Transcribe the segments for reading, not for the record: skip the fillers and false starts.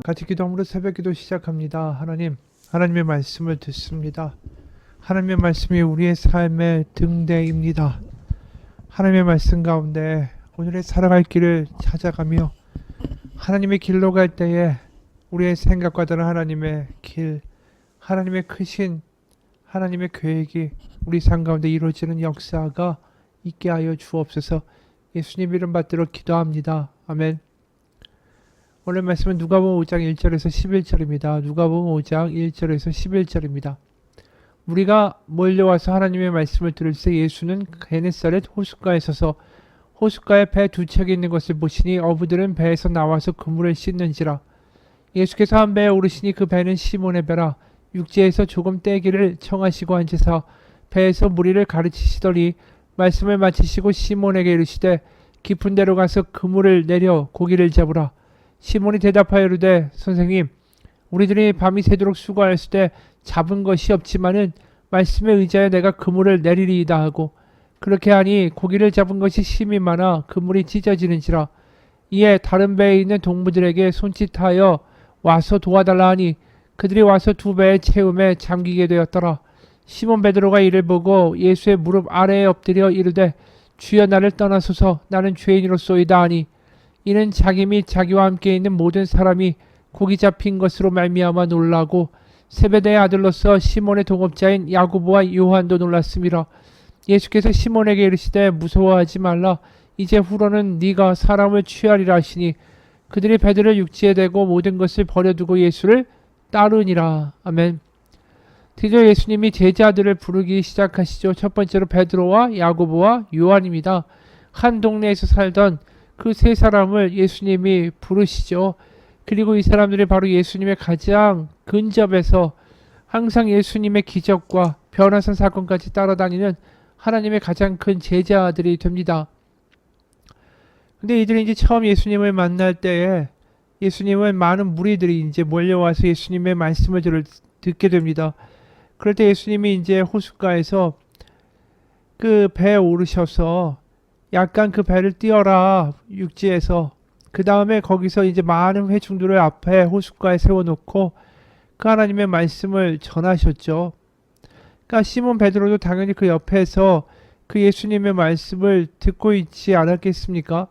같이 기도함으로 새벽기도 시작합니다. 하나님의 말씀을 듣습니다. 하나님의 말씀이 우리의 삶의 등대입니다. 하나님의 말씀 가운데 오늘의 살아갈 길을 찾아가며 하나님의 길로 갈 때에 우리의 생각과 다른 하나님의 길, 하나님의 크신 하나님의 계획이 우리 삶 가운데 이루어지는 역사가 있게 하여 주옵소서. 예수님 이름 받들어 기도합니다. 아멘. 오늘 말씀은 누가복음 5장 1절에서 11절입니다. 누가복음 5장 1절에서 11절입니다. 우리가 몰려와서 하나님의 말씀을 들을 때 예수는 게네사렛 호숫가에 서서 호숫가에 배 두 척이 있는 것을 보시니 어부들은 배에서 나와서 그물을 씻는지라. 예수께서 한 배에 오르시니 그 배는 시몬의 배라. 육지에서 조금 떼기를 청하시고 앉으사 배에서 무리를 가르치시더니 말씀을 마치시고 시몬에게 이르시되 깊은 데로 가서 그물을 내려 고기를 잡으라. 시몬이 대답하여 이르되 선생님, 우리들이 밤이 새도록 수고하였을 때 잡은 것이 없지만은 말씀에 의지하여 내가 그물을 내리리이다 하고, 그렇게 하니 고기를 잡은 것이 심히 많아 그물이 찢어지는지라. 이에 다른 배에 있는 동무들에게 손짓하여 와서 도와달라 하니 그들이 와서 두 배의 채움에 잠기게 되었더라. 시몬 베드로가 이를 보고 예수의 무릎 아래에 엎드려 이르되 주여 나를 떠나소서, 나는 죄인이로소이다 하니, 이는 자기 및 자기와 함께 있는 모든 사람이 고기 잡힌 것으로 말미암아 놀라고 세베대의 아들로서 시몬의 동업자인 야고보와 요한도 놀랐음이라. 예수께서 시몬에게 이르시되 무서워하지 말라. 이제 후로는 네가 사람을 취하리라 하시니 그들이 배들을 육지에 대고 모든 것을 버려두고 예수를 따르니라. 아멘. 드디어 예수님이 제자들을 부르기 시작하시죠. 첫 번째로 베드로와 야고보와 요한입니다. 한 동네에서 살던 그 세 사람을 예수님이 부르시죠. 그리고 이 사람들이 바로 예수님의 가장 근접해서 항상 예수님의 기적과 변화산 사건까지 따라다니는 하나님의 가장 큰 제자들이 됩니다. 근데 이들이 이제 처음 예수님을 만날 때에 예수님은 많은 무리들이 이제 몰려와서 예수님의 말씀을 듣게 됩니다. 그럴 때 예수님이 이제 호숫가에서 그 배에 오르셔서 약간 그 배를 띄어라, 육지에서. 그 다음에 거기서 이제 많은 회중들을 앞에 호숫가에 세워놓고 그 하나님의 말씀을 전하셨죠. 그러니까 시몬 베드로도 당연히 그 옆에서 그 예수님의 말씀을 듣고 있지 않았겠습니까?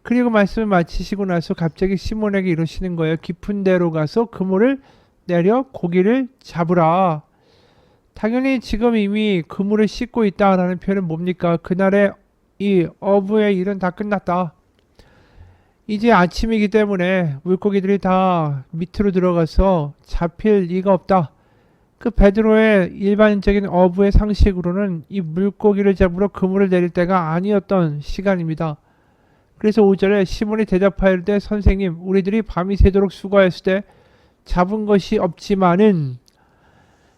그리고 말씀을 마치시고 나서 갑자기 시몬에게 이러시는 거예요. 깊은 데로 가서 그물을 내려 고기를 잡으라. 당연히 지금 이미 그물을 씻고 있다라는 표현은 뭡니까? 그날의 이 어부의 일은 다 끝났다. 이제 아침이기 때문에 물고기들이 다 밑으로 들어가서 잡힐 리가 없다. 그 베드로의 일반적인 어부의 상식으로는 이 물고기를 잡으러 그물을 내릴 때가 아니었던 시간입니다. 그래서 5절에 시몬이 대답하여 이르되 선생님, 우리들이 밤이 새도록 수고하였을 때 잡은 것이 없지만은,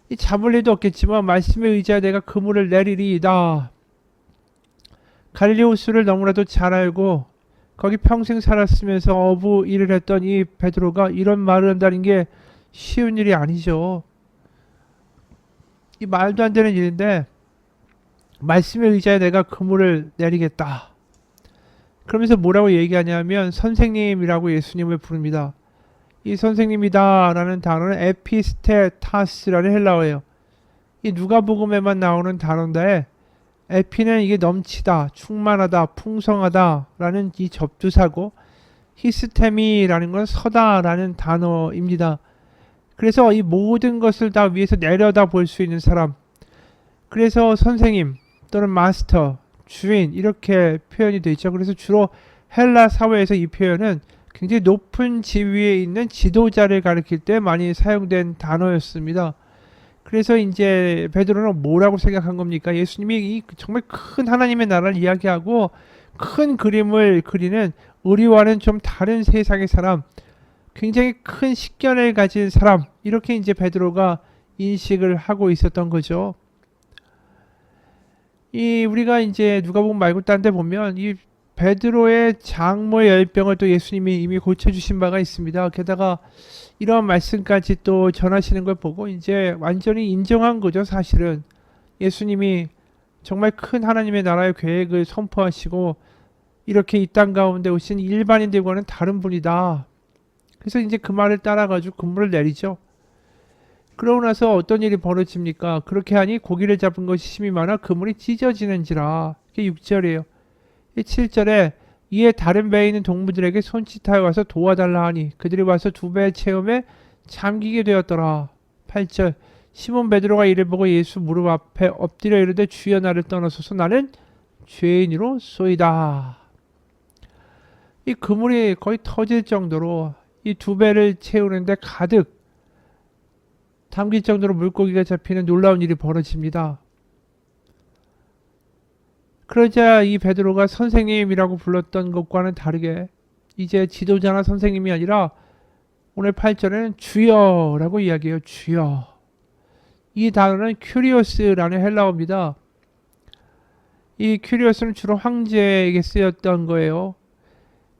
이 잡을 일도 없겠지만 말씀에 의지하여 내가 그물을 내리리이다. 갈릴리 호수를 너무나도 잘 알고 거기 평생 살았으면서 어부 일을 했던 이 베드로가 이런 말을 한다는 게 쉬운 일이 아니죠. 이 말도 안 되는 일인데 말씀에 의지하여 내가 그물을 내리겠다. 그러면서 뭐라고 얘기하냐면 선생님이라고 예수님을 부릅니다. 이 선생님이다 라는 단어는 에피스테타스라는 헬라어예요. 이 누가복음에만 나오는 단어인데, 에피는 이게 넘치다, 충만하다, 풍성하다 라는 이 접두사고, 히스테미라는 건 서다 라는 단어입니다. 그래서 이 모든 것을 다 위에서 내려다 볼 수 있는 사람, 그래서 선생님 또는 마스터, 주인 이렇게 표현이 되어 있죠. 그래서 주로 헬라 사회에서 이 표현은 굉장히 높은 지위에 있는 지도자를 가리킬 때 많이 사용된 단어였습니다. 그래서 이제 베드로는 뭐라고 생각한 겁니까? 예수님이 이 정말 큰 하나님의 나라를 이야기하고 큰 그림을 그리는 우리와는 좀 다른 세상의 사람, 굉장히 큰 식견을 가진 사람, 이렇게 이제 베드로가 인식을 하고 있었던 거죠. 이 우리가 이제 누가복음 말고 딴 데 보면 이 베드로의 장모 열병을 또 예수님이 이미 고쳐주신 바가 있습니다. 게다가 이런 말씀까지 또 전하시는 걸 보고 이제 완전히 인정한 거죠. 사실은 예수님이 정말 큰 하나님의 나라의 계획을 선포하시고 이렇게 이 땅 가운데 오신 일반인들과는 다른 분이다. 그래서 이제 그 말을 따라가지고 그물을 내리죠. 그러고 나서 어떤 일이 벌어집니까? 그렇게 하니 고기를 잡은 것이 힘이 많아 그물이 찢어지는지라. 이게 6절이에요. 7절에 이에 다른 배에 있는 동무들에게 손짓하여 와서 도와달라 하니 그들이 와서 두 배의 체험에 잠기게 되었더라. 8절 시몬 베드로가 이를 보고 예수 무릎 앞에 엎드려 이르되 주여 나를 떠나소서 나는 죄인으로 쏘이다. 이 그물이 거의 터질 정도로 이 두 배를 채우는데 가득 담길 정도로 물고기가 잡히는 놀라운 일이 벌어집니다. 그러자 이 베드로가 선생님이라고 불렀던 것과는 다르게 이제 지도자나 선생님이 아니라 오늘 8절에는 주여라고 이야기해요. 주여. 이 단어는 큐리오스라는 헬라어입니다. 이 큐리오스는 주로 황제에게 쓰였던 거예요.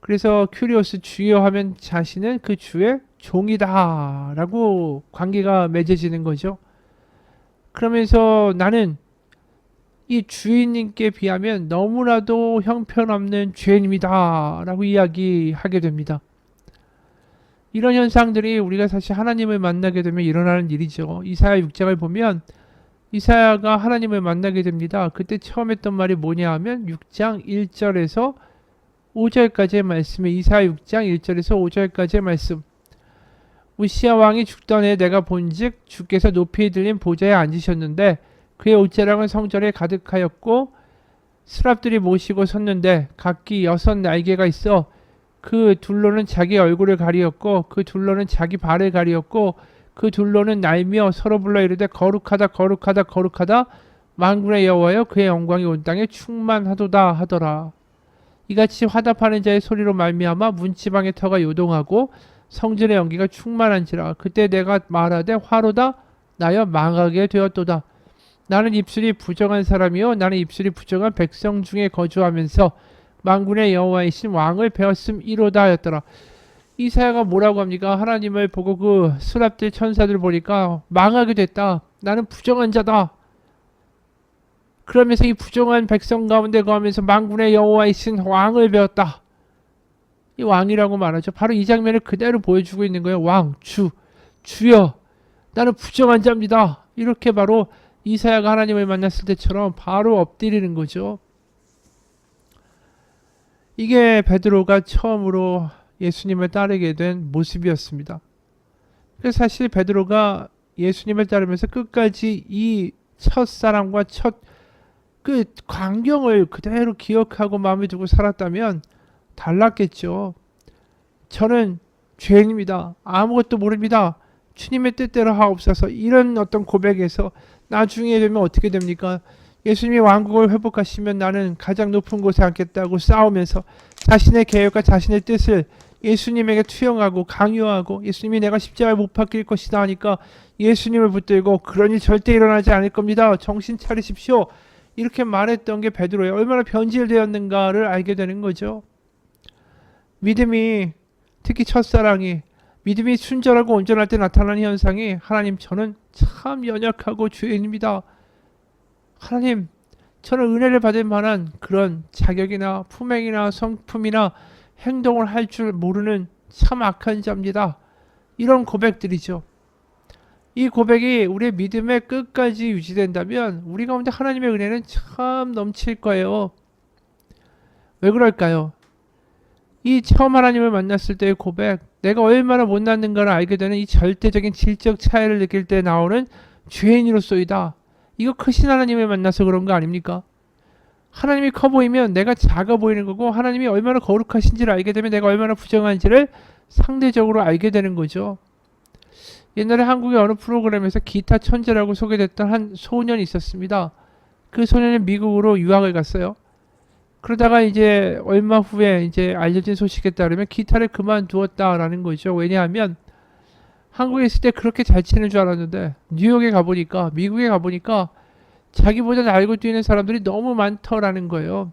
그래서 큐리오스 주여 하면 자신은 그 주의 종이다 라고 관계가 맺어지는 거죠. 그러면서 나는 이 주인님께 비하면 너무나도 형편없는 죄인입니다 라고 이야기하게 됩니다. 이런 현상들이 우리가 사실 하나님을 만나게 되면 일어나는 일이죠. 이사야 6장을 보면 이사야가 하나님을 만나게 됩니다. 그때 처음 했던 말이 뭐냐 하면 6장 1절에서 5절까지의 말씀에 이사야 6장 1절에서 5절까지의 말씀. 우시야 왕이 죽던 해 내가 본즉 주께서 높이 들린 보좌에 앉으셨는데 그의 옷자락은 성전에 가득하였고 스랍들이 모시고 섰는데 각기 6 날개가 있어 그 둘로는 자기 얼굴을 가리었고 그 둘로는 자기 발을 가리었고 그 둘로는 날며 서로 불러 이르되 거룩하다 거룩하다 거룩하다 만군의 여호와여 그의 영광이 온 땅에 충만하도다 하더라. 이같이 화답하는 자의 소리로 말미암아 문지방의 터가 요동하고 성전의 연기가 충만한지라. 그때 내가 말하되 화로다 나여 망하게 되었도다. 나는 입술이 부정한 사람이요 나는 입술이 부정한 백성 중에 거주하면서 만군의 여호와이신 왕을 배웠음이로다 하였더라. 이사야가 뭐라고 합니까? 하나님을 보고 그 수랍들 천사들 보니까 망하게 됐다. 나는 부정한 자다. 그러면서 이 부정한 백성 가운데 거하면서 만군의 여호와이신 왕을 배웠다. 이 왕이라고 말하죠. 바로 이 장면을 그대로 보여주고 있는 거예요. 왕, 주여 나는 부정한 자입니다. 이렇게 바로 이사야가 하나님을 만났을 때처럼 바로 엎드리는 거죠. 이게 베드로가 처음으로 예수님을 따르게 된 모습이었습니다. 그래서 사실 베드로가 예수님을 따르면서 끝까지 이 첫사랑과 첫 그 광경을 그대로 기억하고 마음에 두고 살았다면 달랐겠죠. 저는 죄인입니다. 아무것도 모릅니다. 주님의 뜻대로 하옵소서. 이런 어떤 고백에서 나중에 되면 어떻게 됩니까? 예수님이 왕국을 회복하시면 나는 가장 높은 곳에 앉겠다고 싸우면서 자신의 계획과 자신의 뜻을 예수님에게 투영하고 강요하고 예수님이 내가 십자가에 못 박힐 것이다 하니까 예수님을 붙들고 그런 일 절대 일어나지 않을 겁니다. 정신 차리십시오. 이렇게 말했던 게 베드로예요. 얼마나 변질되었는가를 알게 되는 거죠. 믿음이 특히 첫사랑이 믿음이 순전하고 온전할 때 나타나는 현상이 하나님 저는 참 연약하고 죄인입니다. 하나님 저는 은혜를 받을 만한 그런 자격이나 품행이나 성품이나 행동을 할 줄 모르는 참 악한 자입니다. 이런 고백들이죠. 이 고백이 우리의 믿음의 끝까지 유지된다면 우리 가운데 하나님의 은혜는 참 넘칠 거예요. 왜 그럴까요? 이 처음 하나님을 만났을 때의 고백, 내가 얼마나 못났는가를 알게 되는 이 절대적인 질적 차이를 느낄 때 나오는 죄인으로서이다. 이거 크신 하나님을 만나서 그런 거 아닙니까? 하나님이 커 보이면 내가 작아 보이는 거고 하나님이 얼마나 거룩하신지를 알게 되면 내가 얼마나 부정한지를 상대적으로 알게 되는 거죠. 옛날에 한국의 어느 프로그램에서 기타 천재라고 소개됐던 한 소년이 있었습니다. 그 소년은 미국으로 유학을 갔어요. 그러다가 이제 얼마 후에 이제 알려진 소식에 따르면 기타를 그만두었다라는 거죠. 왜냐하면 한국에 있을 때 그렇게 잘 치는 줄 알았는데 뉴욕에 가보니까 미국에 가보니까 자기보다 날고 뛰는 사람들이 너무 많더라는 거예요.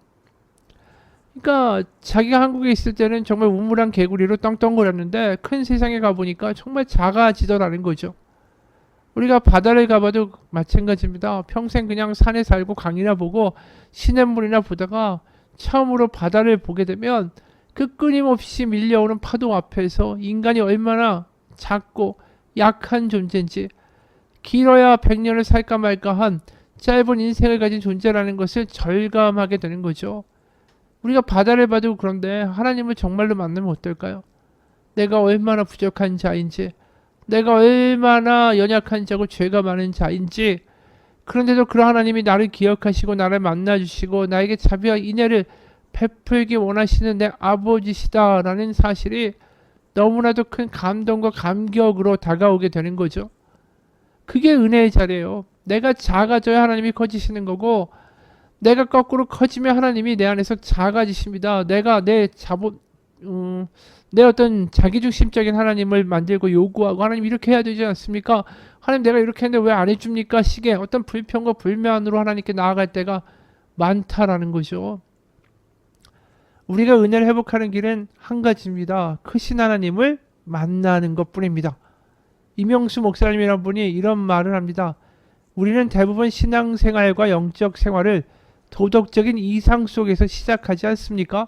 그러니까 자기가 한국에 있을 때는 정말 우물한 개구리로 떵떵거렸는데 큰 세상에 가보니까 정말 작아지더라는 거죠. 우리가 바다를 가봐도 마찬가지입니다. 평생 그냥 산에 살고 강이나 보고 시냇물이나 보다가 처음으로 바다를 보게 되면 그 끊임없이 밀려오는 파도 앞에서 인간이 얼마나 작고 약한 존재인지, 길어야 100년을 살까 말까 한 짧은 인생을 가진 존재라는 것을 절감하게 되는 거죠. 우리가 바다를 봐도 그런데 하나님을 정말로 만나면 어떨까요? 내가 얼마나 부족한 자인지, 내가 얼마나 연약한 자고 죄가 많은 자인지, 그런데도 그런 하나님이 나를 기억하시고 나를 만나주시고 나에게 자비와 인애를 베풀기 원하시는 내 아버지시다라는 사실이 너무나도 큰 감동과 감격으로 다가오게 되는 거죠. 그게 은혜의 자리예요. 내가 작아져야 하나님이 커지시는 거고, 내가 거꾸로 커지면 하나님이 내 안에서 작아지십니다. 내가 내 어떤 자기중심적인 하나님을 만들고 요구하고, 하나님 이렇게 해야 되지 않습니까? 하나님 내가 이렇게 했는데 왜 안 해줍니까? 식의 어떤 불평과 불만으로 하나님께 나아갈 때가 많다라는 거죠. 우리가 은혜를 회복하는 길은 한 가지입니다. 크신 하나님을 만나는 것 뿐입니다. 이명수 목사님이라는 분이 이런 말을 합니다. 우리는 대부분 신앙생활과 영적 생활을 도덕적인 이상 속에서 시작하지 않습니까?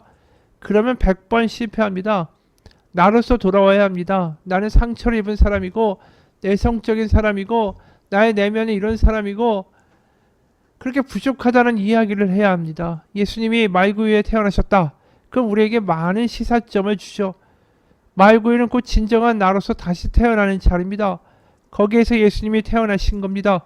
그러면 100번 실패합니다. 나로서 돌아와야 합니다. 나는 상처를 입은 사람이고 내성적인 사람이고 나의 내면에 이런 사람이고 그렇게 부족하다는 이야기를 해야 합니다. 예수님이 말구유에 태어나셨다. 그럼 우리에게 많은 시사점을 주죠. 말구유는 곧 진정한 나로서 다시 태어나는 자리입니다. 거기에서 예수님이 태어나신 겁니다.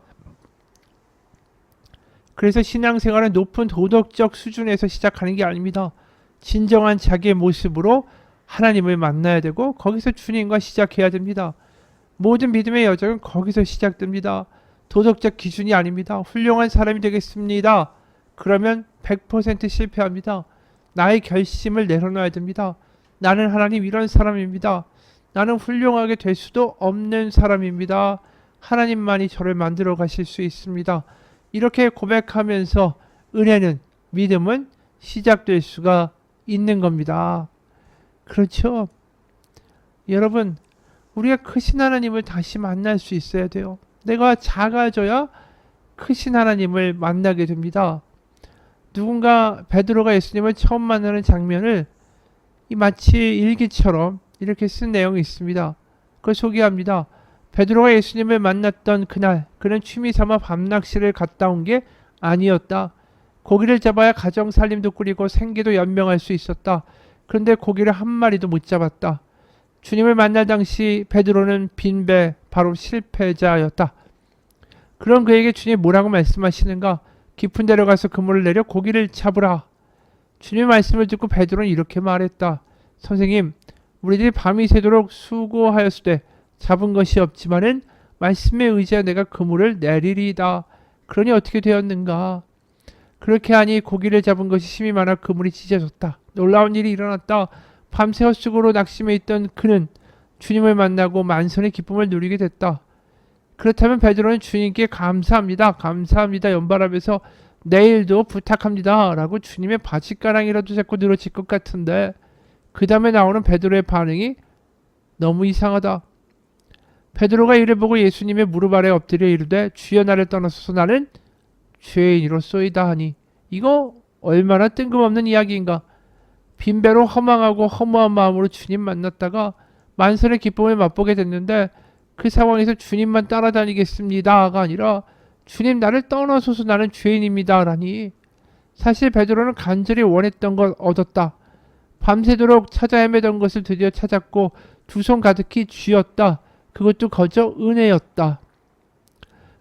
그래서 신앙생활은 높은 도덕적 수준에서 시작하는 게 아닙니다. 진정한 자기의 모습으로 하나님을 만나야 되고 거기서 주님과 시작해야 됩니다. 모든 믿음의 여정은 거기서 시작됩니다. 도덕적 기준이 아닙니다. 훌륭한 사람이 되겠습니다. 그러면 100% 실패합니다. 나의 결심을 내려놔야 됩니다. 나는 하나님 이런 사람입니다. 나는 훌륭하게 될 수도 없는 사람입니다. 하나님만이 저를 만들어 가실 수 있습니다. 이렇게 고백하면서 은혜는, 믿음은 시작될 수가 있는 겁니다. 그렇죠? 여러분, 우리가 크신 하나님을 다시 만날 수 있어야 돼요. 내가 작아져야 크신 하나님을 만나게 됩니다. 누군가 베드로가 예수님을 처음 만나는 장면을 마치 일기처럼 이렇게 쓴 내용이 있습니다. 그걸 소개합니다. 베드로가 예수님을 만났던 그날, 그는 취미 삼아 밤낚시를 갔다 온 게 아니었다. 고기를 잡아야 가정 살림도 꾸리고 생계도 연명할 수 있었다. 그런데 고기를 한 마리도 못 잡았다. 주님을 만날 당시 베드로는 빈배, 바로 실패자였다. 그런 그에게 주님이 뭐라고 말씀하시는가? 깊은 데로 가서 그물을 내려 고기를 잡으라. 주님의 말씀을 듣고 베드로는 이렇게 말했다. 선생님, 우리들이 밤이 새도록 수고하였을 때 잡은 것이 없지만은 말씀에 의지하여 내가 그물을 내리리이다. 그러니 어떻게 되었는가? 그렇게 하니 고기를 잡은 것이 힘이 많아 그물이 찢어졌다. 놀라운 일이 일어났다. 밤새 헛수고로 낙심해 있던 그는 주님을 만나고 만선의 기쁨을 누리게 됐다. 그렇다면 베드로는 주님께 감사합니다. 감사합니다. 연발하면서 내일도 부탁합니다. 라고 주님의 바짓가랑이라도 잡고 늘어질 것 같은데 그 다음에 나오는 베드로의 반응이 너무 이상하다. 베드로가 이를 보고 예수님의 무릎 아래 엎드려 이르되 주여 나를 떠나소서 나는 죄인이로소이다 하니 이거 얼마나 뜬금없는 이야기인가. 빈배로 허망하고 허무한 마음으로 주님 만났다가 만선의 기쁨을 맛보게 됐는데 그 상황에서 주님만 따라다니겠습니다가 아니라 주님 나를 떠나소서 나는 죄인입니다 라니 사실 베드로는 간절히 원했던 걸 얻었다. 밤새도록 찾아 헤매던 것을 드디어 찾았고 두 손 가득히 쥐었다. 그것도 거저 은혜였다.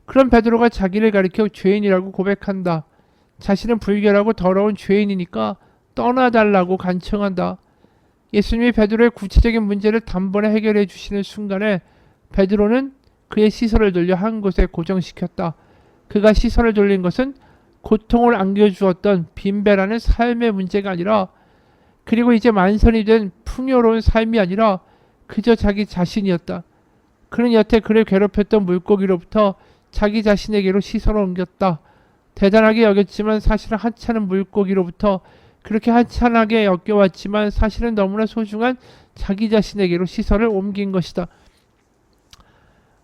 그런 베드로가 자기를 가리켜 죄인이라고 고백한다. 자신은 불결하고 더러운 죄인이니까 떠나달라고 간청한다. 예수님이 베드로의 구체적인 문제를 단번에 해결해 주시는 순간에 베드로는 그의 시선을 돌려 한 곳에 고정시켰다. 그가 시선을 돌린 것은 고통을 안겨주었던 빈배라는 삶의 문제가 아니라 그리고 이제 만선이 된 풍요로운 삶이 아니라 그저 자기 자신이었다. 그는 여태 그를 괴롭혔던 물고기로부터 자기 자신에게로 시선을 옮겼다. 대단하게 여겼지만 사실은 하찮은 물고기로부터 그렇게 하찮게 여겨왔지만 사실은 너무나 소중한 자기 자신에게로 시선을 옮긴 것이다.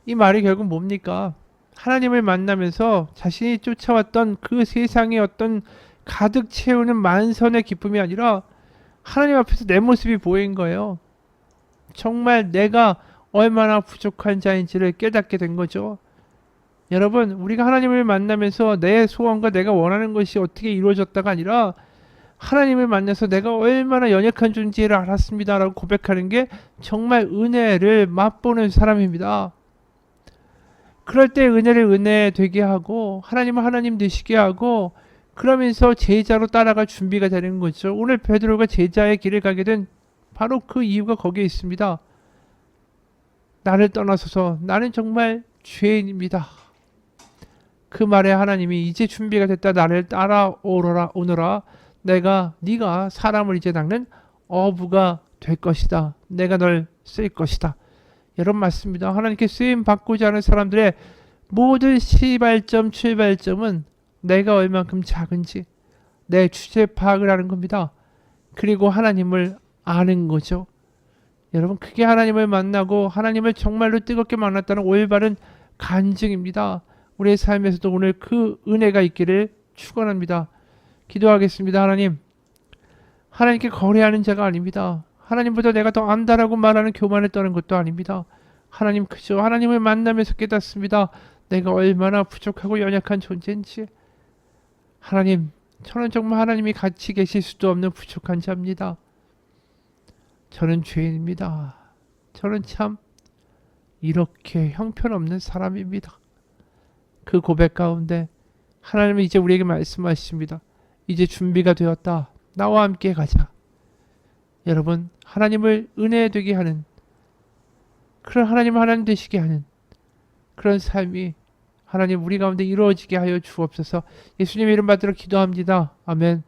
이 말이 결국 뭡니까? 하나님을 만나면서 자신이 쫓아왔던 그 세상의 어떤 가득 채우는 만선의 기쁨이 아니라 하나님 앞에서 내 모습이 보인 거예요. 정말 내가 얼마나 부족한 자인지를 깨닫게 된 거죠. 여러분, 우리가 하나님을 만나면서 내 소원과 내가 원하는 것이 어떻게 이루어졌다가 아니라 하나님을 만나서 내가 얼마나 연약한 존재를 알았습니다라고 고백하는 게 정말 은혜를 맛보는 사람입니다. 그럴 때 은혜를 은혜 되게 하고 하나님을 하나님 되시게 하고 그러면서 제자로 따라갈 준비가 되는 거죠. 오늘 베드로가 제자의 길을 가게 된 바로 그 이유가 거기에 있습니다. 나를 떠나서서 나는 정말 죄인입니다. 그 말에 하나님이 이제 준비가 됐다. 나를 따라오너라 오너라. 네가 사람을 이제 닦는 어부가 될 것이다. 내가 널 쓸 것이다. 여러분 맞습니다. 하나님께 쓰임 받고자 하는 사람들의 모든 시발점 출발점은 내가 얼만큼 작은지 내 주제 파악을 하는 겁니다. 그리고 하나님을 아는 거죠. 여러분 그게 하나님을 만나고 하나님을 정말로 뜨겁게 만났다는 올바른 간증입니다. 우리의 삶에서도 오늘 그 은혜가 있기를 축원합니다. 기도하겠습니다. 하나님께 거래하는 자가 아닙니다. 하나님보다 내가 더 안다라고 말하는 교만을 떠는 것도 아닙니다. 하나님 그저 하나님을 만나면서 깨닫습니다. 내가 얼마나 부족하고 연약한 존재인지. 하나님, 저는 정말 하나님이 같이 계실 수도 없는 부족한 자입니다. 저는 죄인입니다. 저는 참 이렇게 형편없는 사람입니다. 그 고백 가운데 하나님은 이제 우리에게 말씀하십니다. 이제 준비가 되었다. 나와 함께 가자. 여러분, 하나님을 은혜 되게 하는 그런 하나님을 하나님 되시게 하는 그런 삶이 하나님 우리 가운데 이루어지게 하여 주옵소서. 예수님의 이름 받들어 기도합니다. 아멘.